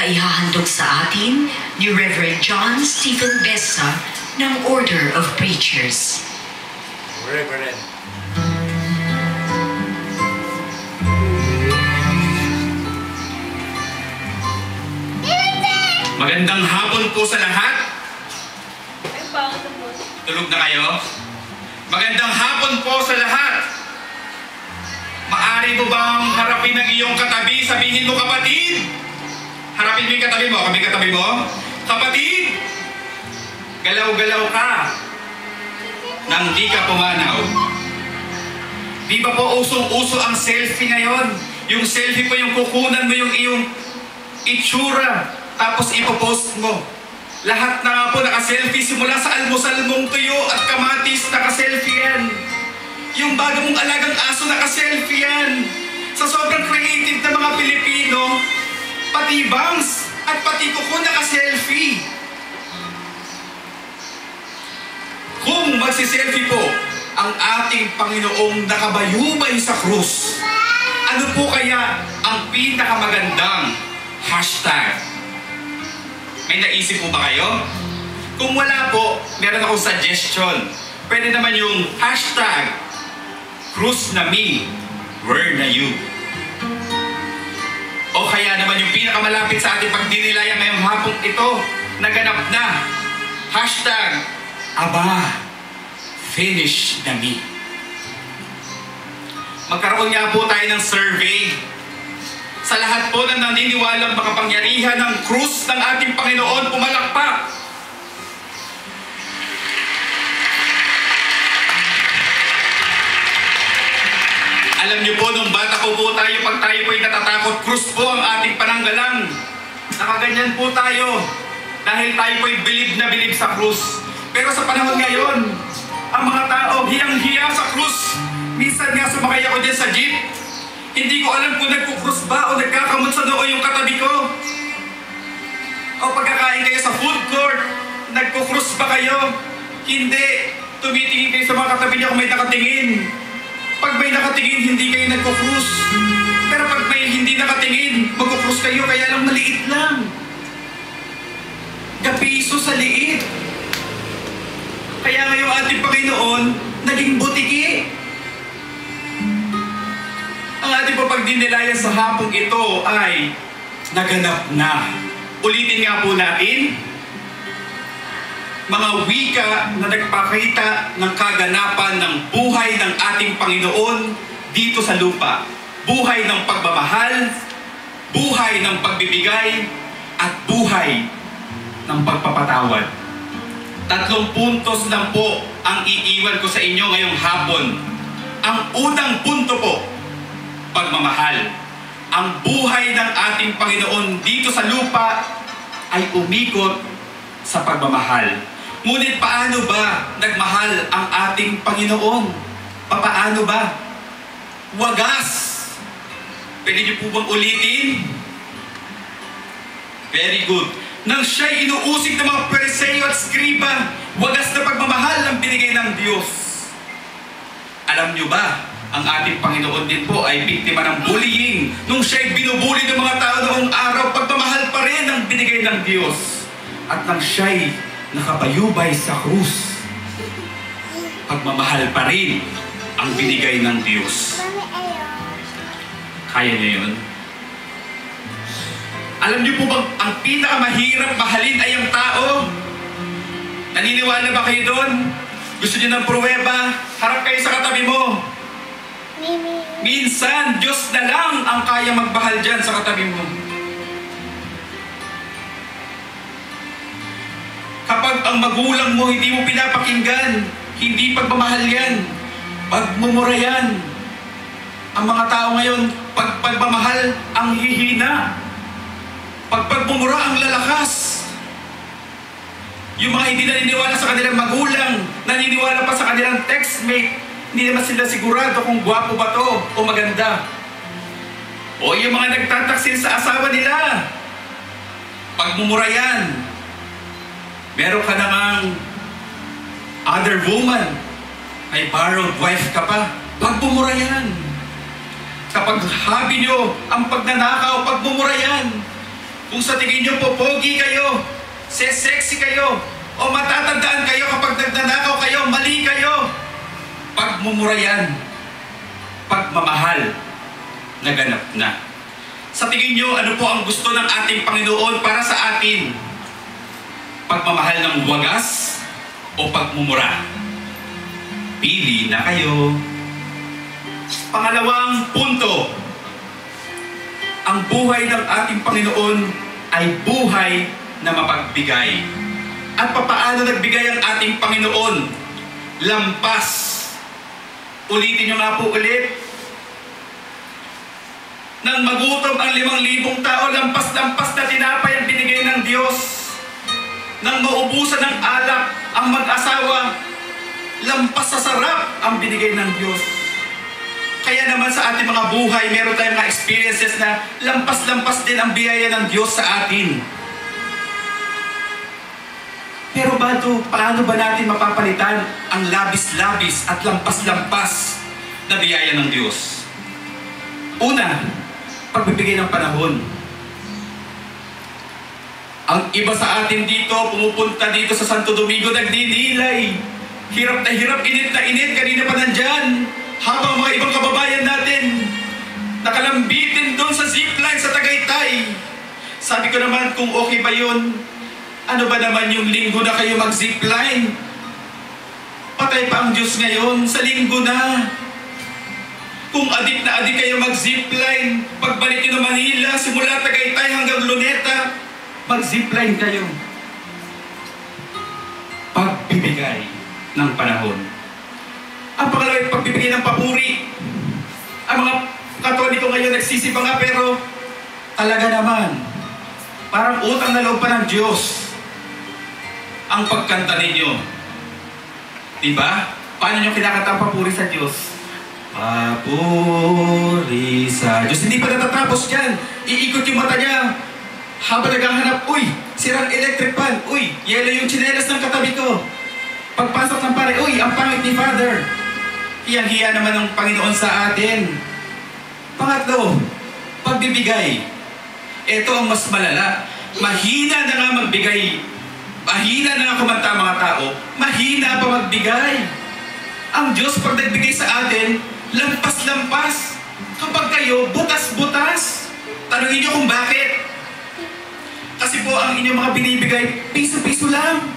na ihahandog sa atin ni Reverend John Stephen Bessa ng Order of Preachers. Reverend. Magandang hapon po sa lahat. Tulog na kayo? Magandang hapon po sa lahat. Maari mo bang harapin ang iyong katabi? Sabihin mo, kapatid. Harapin mo yung katabi mo. Kami katabi mo. Kapatid, galaw-galaw ka nang di ka pumanaw. Di ba po usong-uso ang selfie ngayon? Yung selfie po yung kukunan mo yung iyong itsura, tapos ipopost mo. Lahat na nga po naka-selfie, simula sa almusal mong tuyo at kamatis, naka-selfie yan. Yung bago mong alagang aso, naka-selfie yan. Sa sobrang creative na mga Pilipino, pati bangs at pati kuko naka-selfie. Kung magsiselfie po ang ating Panginoong nakabayubay sa krus, ano po kaya ang pinakamagandang hashtag? May naisip po ba kayo? Kung wala po, meron akong suggestion. Pwede naman yung hashtag Krus na me, where na you? O kaya naman yung pinakamalapit sa ating pagdinilayan ngayong hapong ito, naganap na. Hashtag Aba, finish na me. Magkaroon nga po tayo ng survey sa lahat po na naniniwalang makapangyarihan ng krus ng ating Panginoon, pumalakpak. Alam niyo po, nung bata po tayo, pag tayo po'y natatakot, krus po ang ating pananggalang. Nakaganyan po tayo dahil tayo po'y bilib na bilib sa krus. Pero sa panahon ngayon, ang mga tao hiyang-hiya sa krus. Minsan nga sumakay ako dyan sa jeep, hindi ko alam kung nagkukrus ba o nagkakamot sa noo yung katabi ko. O pagkakain kayo sa food court, nagkukrus ba kayo? Hindi. Tumitingin kayo sa mga katabi niya kung may nakatingin. Pag may nakatingin, hindi kayo nagkukrus. Pero pag may hindi nakatingin, magkukrus kayo, kaya lang maliit lang. Gapiso sa liit. Kaya ngayong ating Panginoon, naging butiki. Ang ating pagdinilayan sa hapong ito ay naganap na. Ulitin nga po natin, mga wika na nagpakita ng kaganapan ng buhay ng ating Panginoon dito sa lupa. Buhay ng pagmamahal, buhay ng pagbibigay, at buhay ng pagpapatawad. 3 puntos lang po ang iiwan ko sa inyo ngayong hapon. Ang unang punto po, pagmamahal. Ang buhay ng ating Panginoon dito sa lupa ay umikot sa pagmamahal. Ngunit paano ba nagmahal ang ating Panginoon? Paano ba? Wagas. Pwede niyo po bang ulitin? Very good. Nang siya'y inuusig ng mga Pariseo at Skriba, wagas na pagmamahal ang binigay ng Diyos. Alam niyo ba, ang ating Panginoon din po ay biktima ng bullying. Nung siya'y binubuli ng mga tao noong araw, pagmamahal pa rin ang binigay ng Diyos. At nang siya'y nakabayubay sa krus, pagmamahal pa rin ang binigay ng Diyos. Kaya niyo yun? Alam niyo po bang ang pinakamahirap mahalin ay ang tao? Naniniwala ba kayo doon? Gusto niyo ng pruweba? Harap kayo sa katabi mo. Minsan, Diyos na lang ang kaya magmahal dyan sa katabi mo. Kapag ang magulang mo hindi mo pinapakinggan, hindi pagmamahal yan, pagmumura yan. Ang mga tao ngayon, pagmamahal ang hihina. Pagmumura ang lalakas. Yung mga hindi naniniwala sa kanilang magulang, naniniwala pa sa kanilang textmate, hindi naman sila sigurado kung gwapo ba to o maganda. O yung mga nagtataksil sa asawa nila, pagmumura yan. Meron ka namang other woman, may borrowed wife ka pa, pagmumura yan. Kapag hobby nyo ang pagnanakaw, pagmumura yan. Kung sa tingin nyo po, pogi kayo, sexy kayo, o matatandaan kayo kapag nagnanakaw kayo, mali kayo. Pagmumura yan, pagmamahal, naganap na. Sa tingin nyo, ano po ang gusto ng ating Panginoon para sa atin? Pagmamahal ng wagas o pagmumura? Pili na kayo. Pangalawang punto, ang buhay ng ating Panginoon ay buhay na mapagbigay. At papaano nagbigay ang ating Panginoon? Lampas. Ulitin nyo nga po ulit. Nang magutom ang 5,000 tao, lampas-lampas na tinapay ang binigay ng Diyos. Nang maubusan ng alak ang mag-asawa, lampas sa sarap ang binigay ng Diyos. Kaya naman sa ating mga buhay, meron tayong mga experiences na lampas-lampas din ang biyaya ng Diyos sa atin. Pero paano ba natin mapapalitan ang labis-labis at lampas-lampas na biyaya ng Diyos? Una, pagbibigay ng panahon. Ang iba sa atin dito, pumupunta dito sa Santo Domingo, nagdinilay. Hirap na hirap, init na init, kanina pa nandyan. Habang mga ibang kababayan natin, nakalambitin doon sa zipline sa Tagaytay. Sabi ko naman, kung okay ba yun, ano ba naman yung linggo na kayo mag-zipline? Patay pa ang Diyos ngayon, sa linggo na. Kung adik na adik kayo mag-zipline, pagbalik nyo ng Manila, simula Tagaytay hanggang Luneta, mag-zipline kayo. Pagbibigay ng panahon. Ang pangalawa ay pagbibigay ng papuri. Ang mga Katoliko ngayon nagsisipa nga, pero talaga naman, parang utang na loob pa ng Diyos ang pagkanta ninyo. Diba? Paano nyo kinakanta ang papuri sa Diyos? Papuri sa Diyos. Hindi pa natatapos yan. Iikot yung mata niya. Habang naghahanap, uy, sirang electric fan. Uy, yelo yung tsinelas ng katabi ko. Pagpasok ng pare, uy, ang pangit ni Father. Hiyang-hiya naman ng Panginoon sa atin. Pangatlo, pagbibigay. Ito ang mas malala. Mahina na nga magbigay. Mahina na nga kumanta ang mga tao. Mahina pa magbigay. Ang Diyos pag nagbigay sa atin, lampas-lampas. Kapag kayo, butas-butas. Tanungin niyo kung bakit. Kasi po ang inyong mga binibigay, piso-piso lang.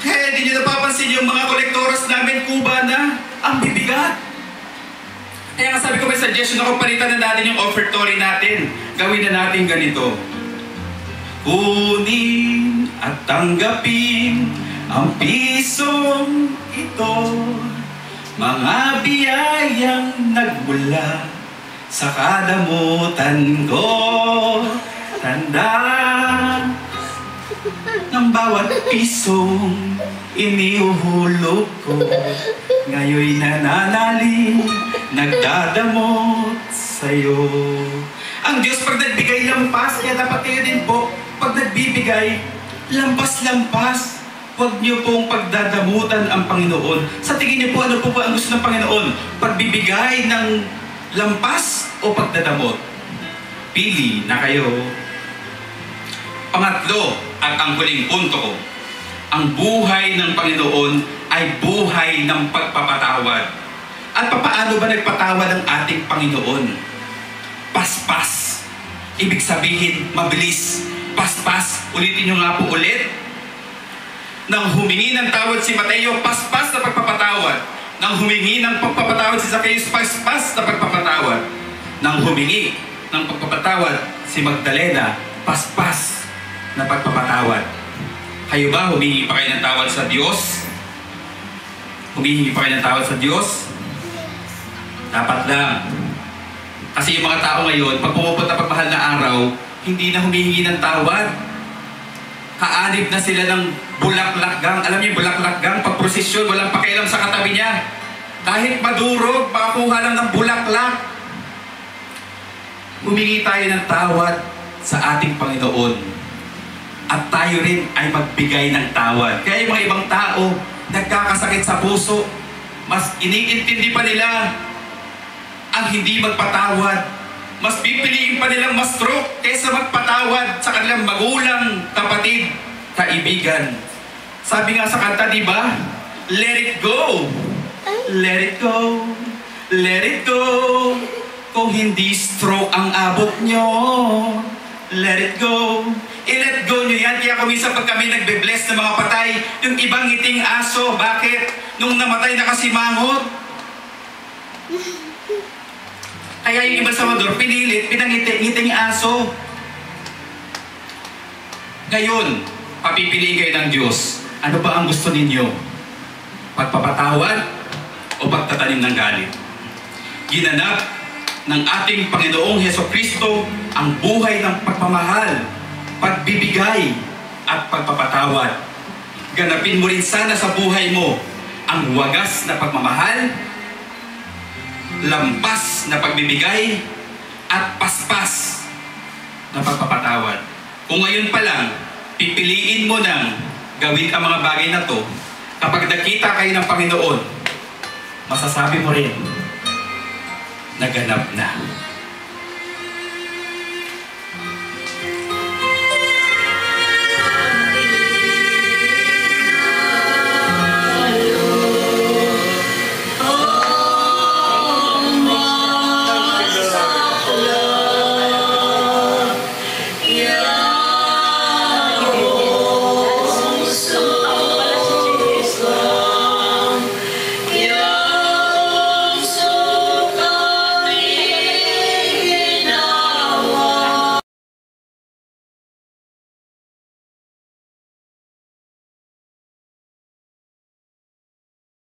Kaya hindi nyo napapansin yung mga kolektoras namin, kuba na, ang bibigat. Kaya nga sabi ko, may suggestion ako, palitan na natin yung offertory natin. Gawin na natin ganito. Kunin at tanggapin ang pisong ito, mga biyayang nagmula sa kadamutan ko. Tanda ng bawat pisong iniuhulog ko, ngayon'y nananalig, nagdadamot sa'yo. Ang Diyos pag nagbigay lampas, kaya dapat kayo din po, pag nagbibigay, lampas-lampas. Huwag niyo pong pagdadamutan ang Panginoon. Sa tingin niyo po, ano po ang gusto ng Panginoon? Pagbibigay ng lampas o pagdadamot? Pili na kayo. Pangatlo, at ang huling punto ko, ang buhay ng Panginoon ay buhay ng pagpapatawad. At papaano ba nagpatawad ang ating Panginoon? Paspas. Ibig sabihin, mabilis. Paspas. Ulitin nyo nga po ulit. Nang humingi ng tawad si Mateo, paspas na pagpapatawad. Nang humingi ng pagpapatawad si Zacchaeus, paspas na pagpapatawad. Nang humingi ng pagpapatawad si Magdalena, paspas na pagpapatawad. Kayo ba, humingi pa kayo ng tawad sa Diyos? Humingi pa kayo ng tawad sa Diyos? Dapat lang. Kasi yung mga tao ngayon, pag pumupunta pag mahal na araw, hindi na humihingi ng tawad. Kaanib na sila ng bulaklak gang. Alam niyo yung bulaklak gang, pag prosesyon, walang pakialam sa katabi niya. Kahit madurog, makakuha lang ng bulaklak. Humingi tayo ng tawad sa ating Panginoon. At tayo rin ay magbigay ng tawad. Kaya yung mga ibang tao, nagkakasakit sa puso, mas iniintindi pa nila ang hindi magpatawad Mas pipiliin pa nilang ma-stroke kaysa magpatawad sa kanilang magulang, kapatid, kaibigan. Sabi nga sa kanta, di ba? Let it go. Let it go. Let it go. Kung hindi stroke ang abot nyo, let it go. I-let go nyo yan. Kaya kung minsan pag kami nagbe-bless ng mga patay, yung ibang ngiting aso, bakit? Nung namatay nakasimangot. Kaya yung ibang Salvador, pinilit, pinangiti-ngiting aso. Ngayon, papipiliin kayo ng Diyos. Ano ba ang gusto ninyo? Pagpapatawad o pagtatanim ng galit? Ginanap ng ating Panginoong Hesukristo ang buhay ng pagmamahal, pagbibigay, at pagpapatawad. Ganapin mo rin sana sa buhay mo ang wagas na pagmamahal, lampas na pagbibigay, at paspas na pagpapatawad. Kung ngayon pa lang, pipiliin mo nang gawin ang mga bagay na to, kapag nakita kayo ng Panginoon, masasabi mo rin, naganap na.